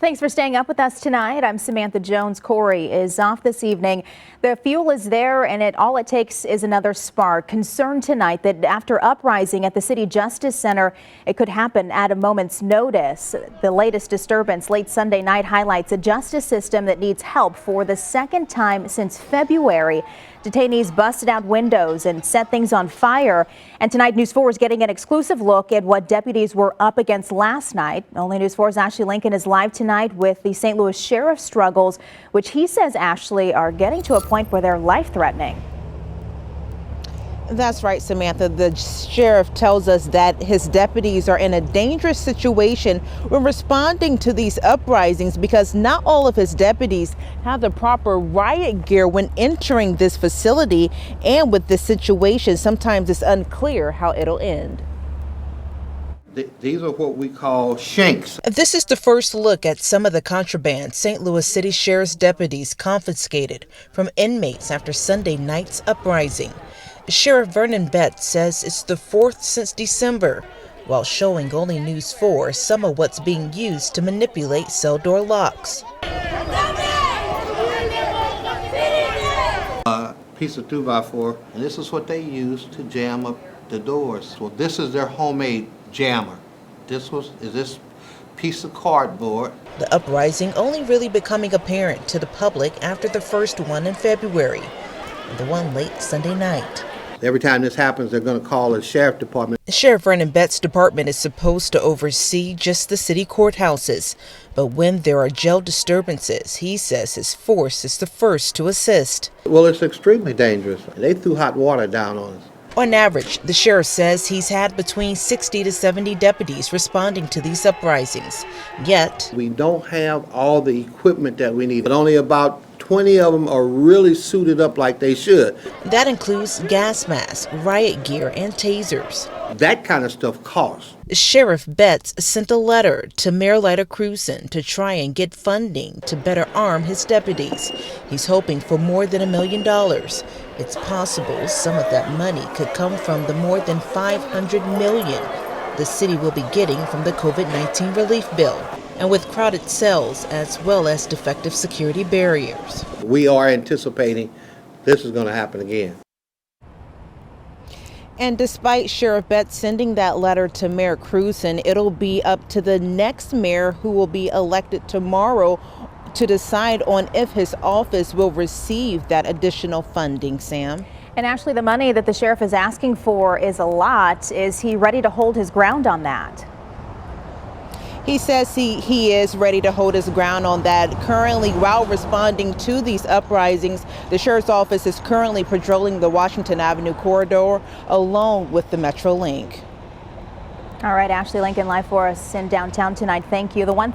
Thanks for staying up with us tonight. I'm Samantha Jones. Corey is off this evening. The fuel is there, and all it takes is another spark. Concern tonight that after uprising at the City Justice Center, it could happen at a moment's notice. The latest disturbance late Sunday night highlights a justice system that needs help for the second time since February. Detainees busted out windows and set things on fire. And tonight, News 4 is getting an exclusive look at what deputies were up against last night. Only News 4's Ashley Lincoln is live tonight with the St. Louis Sheriff's struggles, which he says, Ashley, are getting to a point where they're life-threatening. That's right, Samantha. The sheriff tells us that his deputies are in a dangerous situation when responding to these uprisings because not all of his deputies have the proper riot gear when entering this facility. And with this situation, sometimes it's unclear how it'll end. These are what we call shanks. This is the first look at some of the contraband St. Louis City Sheriff's deputies confiscated from inmates after Sunday night's uprising. Sheriff Vernon Betts says it's the fourth since December, while showing only News 4 some of what's being used to manipulate cell door locks. A piece of 2x4, and this is what they use to jam up the doors. So this is their homemade jammer. This piece of cardboard. The uprising only really becoming apparent to the public after the first one in February, and the one late Sunday night. Every time this happens, they're going to call the sheriff department. Sheriff Vernon Betts' department is supposed to oversee just the city courthouses, but when there are jail disturbances, he says his force is the first to assist. Well, it's extremely dangerous. They threw hot water down on us. On average, the sheriff says he's had between 60 to 70 deputies responding to these uprisings. Yet, we don't have all the equipment that we need, but only about 20 of them are really suited up like they should. That includes gas masks, riot gear, and tasers. That kind of stuff costs. Sheriff Betts sent a letter to Mayor Crewson to try and get funding to better arm his deputies. He's hoping for more than $1 million. It's possible some of that money could come from the more than $500 million the city will be getting from the COVID-19 relief bill, and with crowded cells as well as defective security barriers. We are anticipating this is going to happen again. And despite Sheriff Betts sending that letter to Mayor Crewson, it'll be up to the next mayor, who will be elected tomorrow, to decide on if his office will receive that additional funding, Sam. And Ashley, the money that the sheriff is asking for is a lot. Is he ready to hold his ground on that? He says he is ready to hold his ground on that. Currently, while responding to these uprisings, the sheriff's office is currently patrolling the Washington Avenue corridor along with the Metro Link. All right, Ashley Lincoln live for us in downtown tonight. Thank you. The one thing